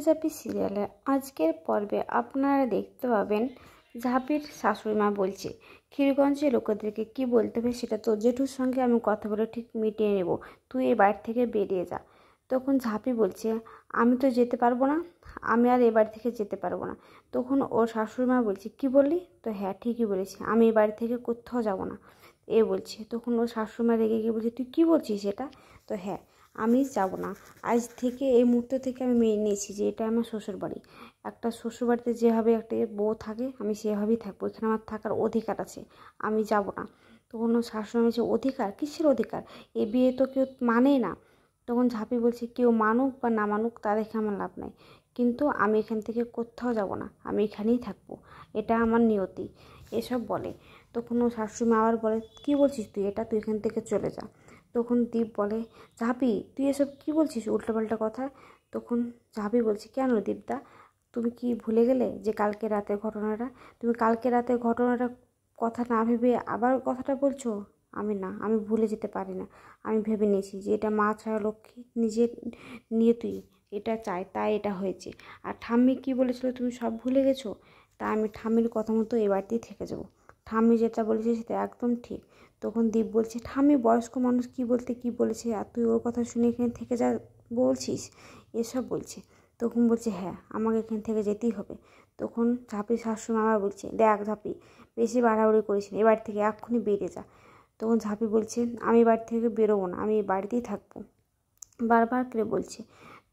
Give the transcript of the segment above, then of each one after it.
ঝাঁপি সিরিয়ালের আজকের পর্বে আপনারা দেখতে পাবেন ঝাঁপির শাশুড়িমা বলছে ক্ষীরগঞ্জের লোকেদেরকে কি বলতে হবে সেটা তোর জেঠুর সঙ্গে আমি কথা বলে ঠিক মিটিয়ে নেব, তুই এ বাড়ি থেকে বেরিয়ে যা। তখন ঝাঁপি বলছে আমি তো যেতে পারবো না, আমি আর এ বাড়ি থেকে যেতে পারবো না। তখন ওর শাশুড়িমা বলছে কি বললি? তো হ্যাঁ ঠিকই বলেছি, আমি এ বাড়ি থেকে কোথাও যাব না এ বলছে। তখন ওর শাশুড়িমা রেগে গিয়ে বলছে তুই কী বলছিস এটা? তো হ্যাঁ আমি যাব না, আজ থেকে এই মুহূর্ত থেকে আমি মেনে নিয়েছি যে এটা আমার শ্বশুর বাড়ি। একটা শ্বশুরবাড়িতে যেভাবে একটা বউ থাকে আমি সেভাবেই থাকবো, এখানে আমার থাকার অধিকার আছে, আমি যাব না। তখন ওর শাশুড়ি বলছে অধিকার? কিসের অধিকার? এ বিয়ে তো কেউ মানেই না। তখন ঝাঁপি বলছে কেউ মানুক বা না মানুক তা দেখে আমার লাভ নাই, কিন্তু আমি এখান থেকে কোথাও যাব না, আমি এখানেই থাকবো, এটা আমার নিয়তি এসব বলে। তখন ও শাশুড়ি আবার বলে কী বলছিস তুই এটা, তুই এখান থেকে চলে যা। তখন দীপ বলে ঝাঁপি তুই এসব কী বলছিস উল্টোপাল্টা কথা। তখন ঝাঁপি বলছে কেন দীপদা, তুমি কি ভুলে গেলে যে কালকে রাতের ঘটনাটা? তুমি কালকে রাতের ঘটনাটা কথা না ভেবে আবার কথাটা বলছো? আমি না, আমি ভুলে যেতে পারি না। আমি ভেবে নিয়েছি যে এটা মা ছাড়া লক্ষ্মী নিজের নিয়ে তুই এটা চাই, তাই এটা হয়েছে। আর ঠাম্মি কি বলেছিল তুমি সব ভুলে গেছো? তা আমি ঠাম্মির কথা মতো এ বাড়িতেই থেকে যাবো, ঠাম্মি যেটা বলেছে সেটা একদম ঠিক। তখন দীপ বলছে ঠাম্মি বয়স্ক মানুষ কি বলতে কি বলেছে, আর তুই ওর কথা শুনে এখানে থেকে যা বলছিস, এসব বলছে। তখন বলছে হ্যাঁ আমাকে এখান থেকে যেতেই হবে। তখন ঝাঁপির শাশুড়ি মামা বলছে দেখ ঝাঁপি, বেশি বাড়াবাড়ি করিস না, এবার থেকে এক্ষুনি বেরিয়ে যা। তখন ঝাঁপি বলছে আমি বাড়ি থেকে বেরোবো না, আমি এই বাড়িতেই থাকবো, বারবার করে বলছে।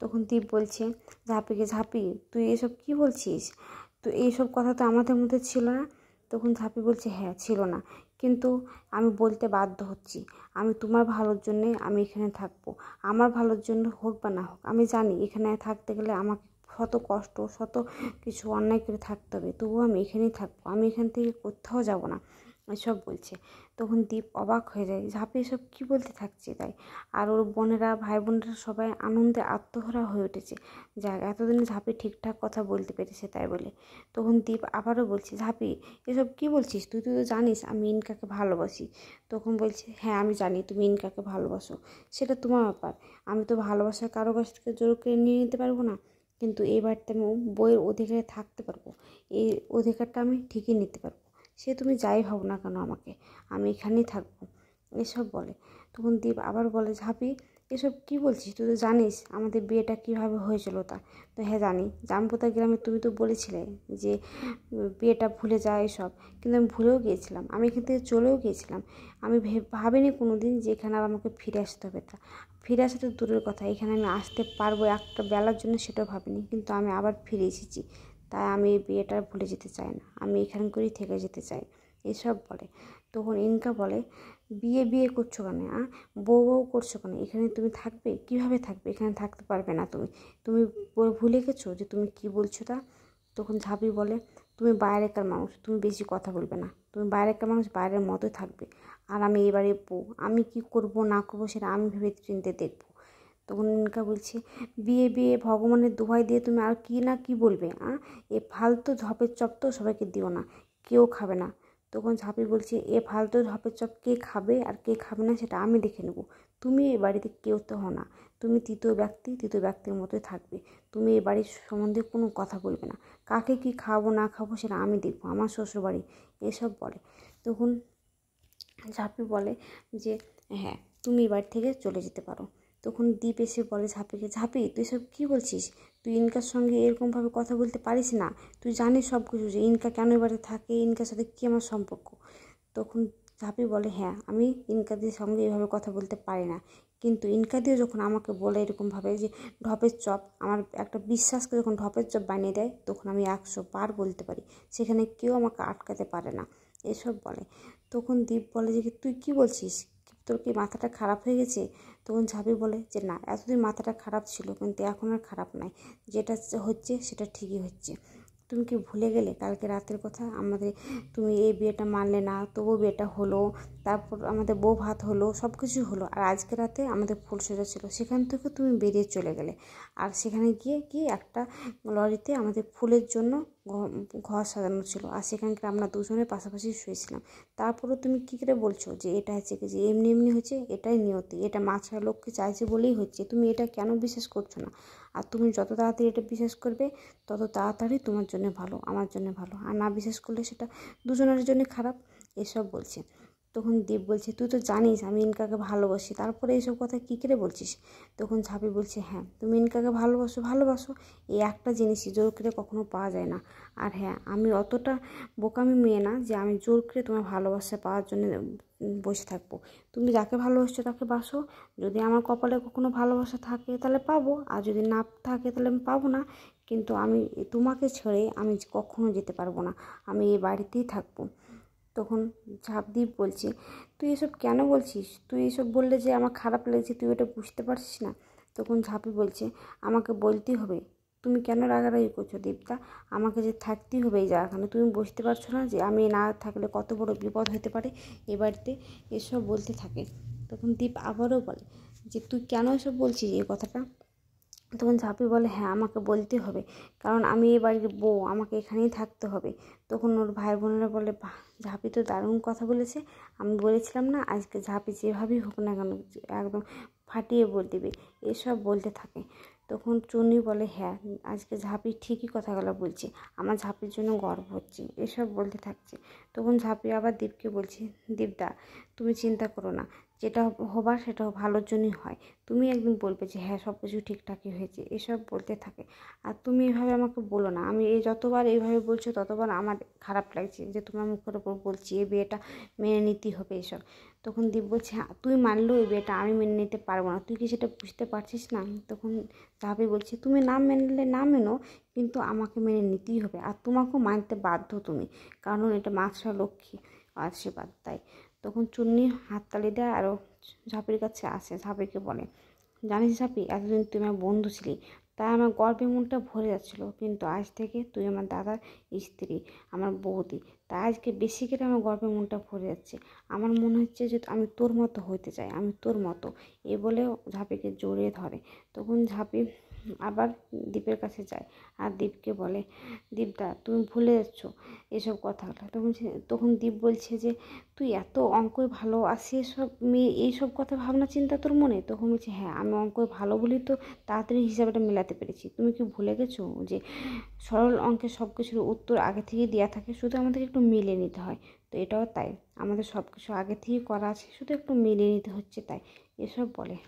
তখন দীপ বলছে ঝাঁপিকে ঝাঁপি তুই এসব কি বলছিস, তো এইসব কথা তো আমাদের মধ্যে ছিল না। তখন ঝাঁপি বলছে হ্যাঁ ছিল না, কিন্তু আমি বলতে বাধ্য হচ্ছি, আমি তোমার ভালোর জন্যে আমি এখানে থাকবো, আমার ভালোর জন্য হোক বা না হোক। আমি জানি এখানে থাকতে গেলে আমাকে শত কষ্ট শত কিছু অন্যায় করে থাকতে হবে, তবুও আমি এখানেই থাকবো, আমি এখান থেকে কোথাও যাব না এসব বলছে। তখন দীপ অবাক হয়ে যায়, ঝাঁপি এসব কী বলতে থাকছে তাই। আর ওর বোনেরা ভাই বোনেরা সবাই আনন্দে আত্মহারা হয়ে উঠেছে, যাক এতদিন ঝাঁপি ঠিকঠাক কথা বলতে পেরেছে তাই বলে। তখন দীপ আবারও বলছে ঝাঁপি এসব কী বলছিস, তুই তো জানিস আমি ইনকাকে ভালোবাসি। তখন বলছে হ্যাঁ আমি জানি তুমি ইনকাকে ভালোবাসো, সেটা তোমার ব্যাপার, আমি তো ভালোবাসা কারো কাছ থেকে জোর করে নিয়ে নিতে পারবো না, কিন্তু এই বাড়িতে আমি বইয়ের অধিকারে থাকতে পারবো, এই অধিকারটা আমি ঠিকই নিতে পারবো, সে তুমি যাই ভাবো না কেন আমাকে, আমি এখানেই থাকবো এসব বলে। তখন দীপ আবার বলে ঝাঁপি এসব কী বলছিস, তুই তো জানিস আমাদের বিয়েটা কীভাবে হয়েছিল তা। তো হ্যাঁ জানি, জামপোতা গ্রামে তুমি তো বলেছিলে যে বিয়েটা ভুলে যায় এসব, কিন্তু আমি ভুলেও গিয়েছিলাম, আমি এখান থেকে চলেও গিয়েছিলাম, আমি ভাবিনি কোনো দিন যে এখানে আবার আমাকে ফিরে আসতে হবে। তা ফিরে আসা তো দূরের কথা, এখানে আমি আসতে পারবো একটা বেলার জন্য সেটাও ভাবিনি, কিন্তু আমি আবার ফিরে এসেছি, তাই আমি এই বিয়েটা ভুলে যেতে চাই না, আমি এখান করেই থেকে যেতে চাই এসব বলে। তখন ইনকা বলে বিয়ে বিয়ে করছো কেন, বউ বউ করছো কেন, এখানে তুমি থাকবে, কিভাবে থাকবে, এখানে থাকতে পারবে না তুমি, তুমি ভুলে গেছো যে তুমি কি বলছো তা। তখন ঝাঁপি বলে তুমি বাইরেকার মানুষ, তুমি বেশি কথা বলবে না, তুমি বাইরেকার মানুষ বাইরের মতোই থাকবে, আর আমি এবারে বউ, আমি কি করব না করবো সেটা আমি ভেবে চিন্তে দেখবো। তখন ইনকা বলছে বিয়ে বিয়ে ভগবানের দোহাই দিয়ে তুমি আর কি না কি বলবে, এ ফালতু ঝপের চপ তো সবাইকে দিও না, কেউ খাবে না। তখন ঝাঁপি বলছে এ ফালতু ঝপের চপ কে খাবে আর কে খাবে না সেটা আমি দেখে নেব, তুমি এই বাড়িতে কেউ তো হও না, তুমি তৃতীয় ব্যক্তি, তৃতীয় ব্যক্তির মতোই থাকবে, তুমি এই বাড়ির সম্বন্ধে কোনো কথা বলবে না, কাকে কি খাবো না খাবো সেটা আমি দেখবো, আমার শ্বশুরবাড়ি এসব বলে। তখন ঝাঁপি বলে যে হ্যাঁ তুমি এই বাড়ি থেকে চলে যেতে পারো। তখন দীপ এসে বলে ঝাঁপিকে ঝাঁপি তুই সব কী বলছিস, তুই ইনকার সঙ্গে এরকমভাবে কথা বলতে পারিস না, তুই জানিস সব কিছু যে ইনকা কেন এবারে থাকে, ইনকার সাথে কী আমার সম্পর্ক। তখন ঝাঁপি বলে হ্যাঁ আমি ইনকাদের সঙ্গে এভাবে কথা বলতে পারি না, কিন্তু ইনকাদিও যখন আমাকে বলে এরকমভাবে যে ঢপের চপ, আমার একটা বিশ্বাসকে যখন ঢপের চপ বানিয়ে দেয় তখন আমি 100 বার বলতে পারি, সেখানে কেউ আমাকে আটকাতে পারে না এসব বলে। তখন দীপ বলে যে তুই কি বলছিস, তোর কি মাথাটা খারাপ হয়ে গেছে? তখন ঝাঁপি বলে যে না এতদিন মাথাটা খারাপ ছিল কিন্তু এখন আর খারাপ নাই, যেটা হচ্ছে সেটা ঠিকই হচ্ছে, তুমি কি ভুলে গেলে কালকে রাতের কথা, আমাদের তুমি এই বিয়েটা মানলে না তবু বিয়েটা হলো, তারপর আমাদের বউ ভাত হলো, সব কিছু হলো, আর আজকে রাতে আমাদের ফুলসজ্জা ছিল, সেখান থেকে তুমি বেরিয়ে চলে গেলে, আর সেখানে গিয়ে কি একটা লরিতে আমাদের ফুলের জন্য ঘর সাজানো ছিল, আর সেখানকার আমরা দুজনে পাশাপাশি শুয়েছিলাম, তারপরেও তুমি কী করে বলছো যে এটা হচ্ছে কি যে এমনি এমনি হচ্ছে, এটাই নিয়তি, এটা মা ছাড়া লোককে চাইছে বলেই হচ্ছে, তুমি এটা কেন বিশ্বাস করছো না? আর তুমি যত তাড়াতাড়ি এটা বিশ্বাস করবে তত তাড়াতাড়ি তোমার জন্য ভালো, আমার জন্য ভালো। আর না বিশ্বাস করলে সেটা দুজনের জন্য খারাপ। এসব বলছে। তখন দীপ বলছে, তুই তো জানিস আমি ইনকাকে ভালোবাসি, তারপরে এইসব কথা কী করে বলছিস? তখন ঝাঁপি বলছে, হ্যাঁ তুমি ইনকাকে ভালোবাসো, এই একটা জিনিসই জোর করে কখনো পাওয়া যায় না। আর হ্যাঁ, আমি অতটা বোকামি মেয়ে না যে আমি জোর করে তোমার ভালোবাসা পাওয়ার জন্য বসে থাকবো। তুমি যাকে ভালোবাসছো তাকে বাসো, যদি আমার কপালে কখনো ভালোবাসা থাকে তাহলে পাবো, আর যদি না থাকে তাহলে আমি পাবো না। কিন্তু আমি তোমাকে ছেড়ে আমি কখনো যেতে পারবো না, আমি এই বাড়িতেই থাকবো। তখন ঝাপদীপ বলছে, তুই এসব কেন বলছিস? তুই এসব বললে যে আমার খারাপ লাগছে, তুই ওটা বুঝতে পারছিস না? তখন ঝাঁপি বলছে, আমাকে বলতেই হবে। তুমি কেন রাগারাগি করছো দীপদা? আমাকে যে থাকতেই হবে এই জায়গাখানে, তুমি বুঝতে পারছো না যে আমি না থাকলে কত বড় বিপদ হতে পারে এ বাড়িতে? এসব বলতে থাকে। তখন দীপ আবারও বলে যে, তুই কেন এসব বলছিস এই কথাটা? তখন ঝাঁপি বলে, হ্যাঁ আমাকে বলতে হবে, কারণ আমি এ বাড়ির বউ, আমাকে এখানেই থাকতে হবে। তখন ওর ভাই বোনেরা বলে, বাহ ঝাঁপি তো দারুণ কথা বলেছে, আমি বলেছিলাম না আজকে ঝাঁপি যেভাবেই হোক না কেন একদম ফাটিয়ে বলে দেবে। এসব বলতে থাকে। তখন চুনি বলে, হ্যাঁ আজকে ঝাঁপি ঠিকই কথাগুলো বলছে, আমার ঝাঁপির জন্য গর্ব হচ্ছে। এসব বলতে থাকছে। তখন ঝাঁপি আবার দীপকে বলছে, দীপদা তুমি চিন্তা করো না, যেটা হবার সেটা ভালোর জন্যই হয়। তুমি একদিন বলবে যে হ্যাঁ সব কিছু ঠিকঠাকই হয়েছে। এসব বলতে থাকে। আর তুমি এভাবে আমাকে বলো না, আমি এই যতবার এইভাবে বলছো ততবার আমার খারাপ লাগছে যে তোমার মুখের ওপর বলছি এই বিয়েটা মেনে নিতেই হবে এসব। তখন দীপ বলছে, হ্যাঁ তুই মানলেও এই বিয়েটা আমি মেনে নিতে পারবো না, তুই কি সেটা বুঝতে পারছিস না? তখন ঝাঁপি বলছে, তুমি না মেনলে না মেনো, কিন্তু আমাকে মেনে নিতেই হবে, আর তোমাকেও মানতে বাধ্য তুমি, কারণ এটা মাছরা লক্ষ্মী আশীর্বাদ। তাই তখন চুন্নি হাততালি দেয় আরও ঝাঁপির কাছে আসে, ঝাঁপিকে বলে, জানিস ঝাঁপি, এতদিন তুই আমার বন্ধু ছিলি, তাই আমার গর্বে মনটা ভরে যাচ্ছিলো, কিন্তু আজ থেকে তুই আমার দাদার স্ত্রী, আমার বৌদি, তাই আজকে বেশি করে আমার গর্বে মনটা ভরে যাচ্ছে। আমার মনে হচ্ছে যে আমি তোর মতো হইতে চাই, আমি তোর মতো। এ বলে ঝাঁপিকে জড়িয়ে ধরে। তখন ঝাঁপি আবার দীপের কাছে যায় আর দীপকে বলে, দীপদা তুমি ভুলে যাচ্ছ এসব কথাগুলো। তখন দীপ বলছে যে, তুই এত অঙ্কই ভালো আসি, এসব মেয়ে এইসব কথা ভাবনা চিন্তা তোর মনে? তখন বলছে, হ্যাঁ আমি অঙ্কই ভালো বলি তো তাড়াতাড়ি হিসাবটা মেলাতে পেরেছি। তুমি কি ভুলে গেছো যে সরল অঙ্কের সব কিছুর উত্তর আগে থেকেই দেওয়া থাকে, শুধু আমাদেরকে একটু মিলিয়ে নিতে হয়। তো এটাও তাই, আমাদের সব কিছু আগে থেকেই করা আছে, শুধু একটু মিলিয়ে নিতে হচ্ছে তাই। এসব বলে।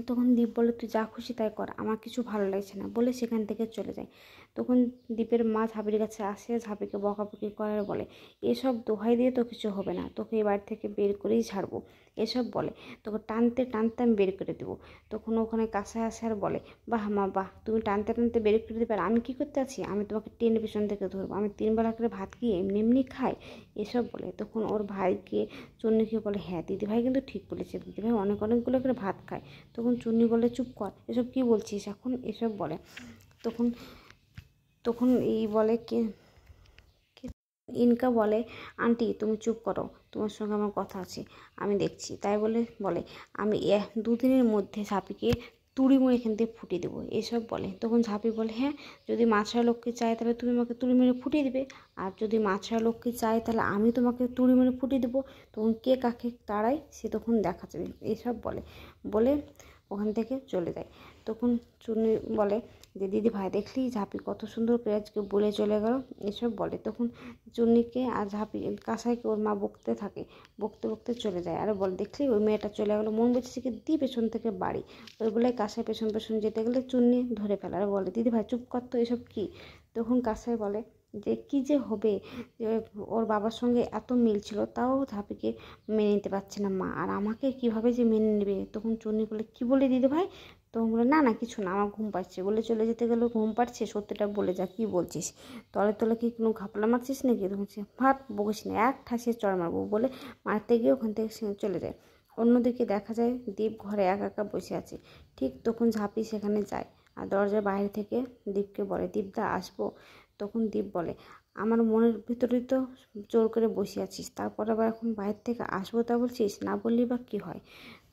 তখন দীপ বলে, তুই যা খুশি তাই কর, আমার কিছু ভালো লাগছে না, বলে সেখান থেকে চলে যায়। তখন দীপের মা ঝাঁপির কাছে আসে, ঝাঁপিকে বকাবকি করার বলে, এসব দোহাই দিয়ে তো কিছু হবে না, তোকে এই বাড়ি থেকে বের করেই ছাড়বো। এসব বলে। তোকে টানতে টানতে আমি বের করে দেবো। তখন ওখানে কাছে আসে আর বলে, বাহ মা বাহ, তুমি টানতে টানতে বের করে দেবে, আর আমি কী করতে আছি? আমি তোমাকে টেনে পেছন থেকে ধরবো, আমি 3 বেলা করে ভাত কি এমনি এমনি খাই? এসব বলে। তখন ওর ভাইকে চন্নিকে বলে, হ্যাঁ দিদিভাই কিন্তু ঠিক বলেছে, দিদিভাই অনেকগুলো করে ভাত খায়। তখন চুন্নি বলে, চুপ কর, এসব কী বলছিস এখন? এসব বলে। তখন তখন এই বলে কে ইনকা বলে, আন্টি তুমি চুপ করো, তোমার সঙ্গে আমার কথা আছে, আমি দেখছি। তাই বলে আমি 2 দিনের মধ্যে ঝাঁপিকে তুড়ি মেরে এখান থেকে ফুটিয়ে দেবো। এসব বলে। তখন ঝাঁপি বলে, হ্যাঁ যদি মাছরা লোককে চায় তাহলে তুমি আমাকে তুড়ি মেরে ফুটিয়ে দেবে, আর যদি মাছরা লোককে চায় তাহলে আমি তোমাকে তুড়ি মেরে ফুটিয়ে দেবো। তখন কে কাকে তাড়ায় সে তখন দেখা যাবে। এসব বলে ওখান থেকে চলে যায়। তখন চুনি বলে যে, দিদি ভাই দেখলি ঝাঁপি কত সুন্দর করে আজকে বলে চলে গেল। এসব বলে। তখন চুন্নিকে আর ঝাঁপি কাঁসাইকে ওর মা বকতে থাকে, বকতে চলে যায়। আর বলে, দেখলি ওই মেয়েটা চলে গেলো, মন বলছে কি দি পেছন থেকে বাড়ি। ওই বলে কাঁসাই পেছন যেতে গেলে চুন্নি ধরে ফেলে আর বলে, দিদি ভাই চুপ কর তো, এসব কি? তখন কাঁসাই বলে যে কী যে হবে, যে ওর বাবার সঙ্গে এত মিল ছিল তাও ঝাঁপিকে মেনে নিতে পারছে না মা, আর আমাকে কিভাবে যে মেনে নেবে। তখন চুন্নি বলে, কি বলে দিদি ভাই? তখন বলে, না না কিছু না, আমার ঘুম পাচ্ছে, বলে চলে যেতে গেলেও ঘুম পাচ্ছে, সত্যিটা বলে যা, কী বলছিস? তলে কি কোনো ঘাপলা মারছিস নাকি? তখন সে, ভাট বকিস না, এক ঠাসে চড় মারবো, বলে মারতে গিয়ে ওখান থেকে সে চলে যায়। অন্যদিকে দেখা যায় দীপ ঘরে একা একা বসে আছে। ঠিক তখন ঝাঁপি সেখানে যায় আর দরজার বাইরে থেকে দীপকে বলে, দীপদা আসবো? তখন দীপ বলে, আমার মনের ভিতরেই তো জোর করে বসে আছিস, তারপর আবার এখন বাইরে থেকে আসবো তা বলছিস, না বললি বা কী হয়?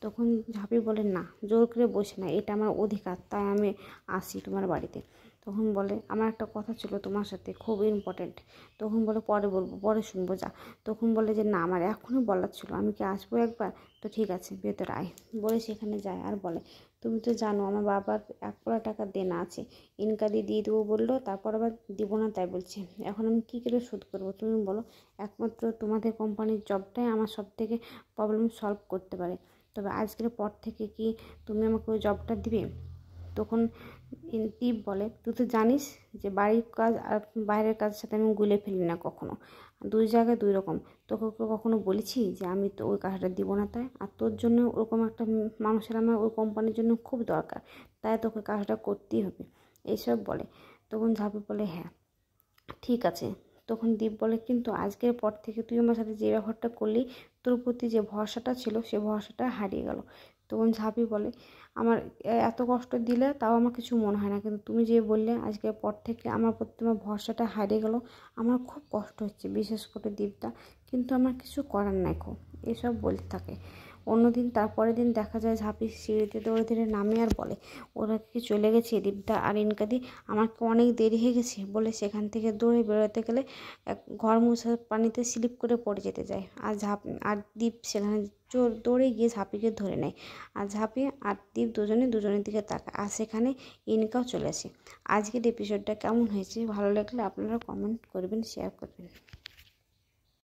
তখন ঝাঁপি বলে, না জোর করে বসে না, এটা আমার অধিকার, তাই আমি আসি তোমার বাড়িতে। তখন বলে, আমার একটা কথা ছিল তোমার সাথে, খুব ইম্পর্টেন্ট। তখন বলে, পরে বলবো, পরে শুনবো যা। তখন বলে যে, না আমার এখনই বলার ছিল, আমি কি আসবো একবার? তো ঠিক আছে ভেতরে আয়, বলে সেখানে যায় আর বলে, তুমি তো জানো আমার বাবার 1 কোটি টাকা দেনা আছে, ইনকাদি দিয়ে দেবো বললো, তারপর আবার দেবো না তাই বলছে। এখন আমি কী করে শোধ করবো তুমি বলো? একমাত্র তোমাদের কোম্পানির জবটাই আমার সব থেকে প্রবলেম সলভ করতে পারে। তবে আজকের পর থেকে কি তুমি আমাকে ওই জবটা দিবে? তখন দীপ বলে, তুই তো জানিস যে বাড়ির কাজ আর বাইরের কাজের সাথে আমি গুলে ফেলি না কখনো, 2 জায়গায় 2 রকম। তোকে কখনো বলেছি যে আমি তো ওই কাজটা দিব না তাই? আর তোর জন্য ওরকম একটা মানুষের আমার ওই কোম্পানির জন্য খুব দরকার, তাই তোকে কাজটা করতেই হবে, এইসব বলে। তখন ঝাঁপি বলে, হ্যাঁ ঠিক আছে। তখন দীপ বলে, কিন্তু আজকের পর থেকে তুই আমার সাথে যে ব্যবহারটা করলি, তোর প্রতি যে ভরসাটা ছিল সে ভরসাটা হারিয়ে গেল। তখন ঝাঁপি বলে, আমার এত কষ্ট দিলে তাও আমার কিছু মনে হয় না, কিন্তু তুমি যে বললে আজকের পর থেকে আমার প্রতি তোমার ভরসাটা হারিয়ে গেল, আমার খুব কষ্ট হচ্ছে, বিশেষ করে দীপটা, কিন্তু আমার কিছু করার নাই খুব, এসব বলতে থাকে। অন্যদিন তারপরের দিন দেখা যায় ঝাঁপি সিঁড়িতে দৌড়ে ধীরে নামে আর বলে, ওরা কি চলে গেছে দীপদা আর ইনকাদি, আমার তো অনেক দেরি হয়ে গেছে বলে সেখান থেকে দৌড়ে বেরোতে গেলে ঘর মোছার পানিতে স্লিপ করে পড়ে যেতে যায়। আর দীপ সেখানে দৌড়ে গিয়ে ঝাঁপিকে ধরে নেয়, আর ঝাঁপি আর দীপ দুজনের দিকে তাকায়, আর সেখানে ইনকাও চলে আসে। আজকের এপিসোডটা কেমন হয়েছে ভালো লাগলে আপনারা কমেন্ট করবেন, শেয়ার করবেন।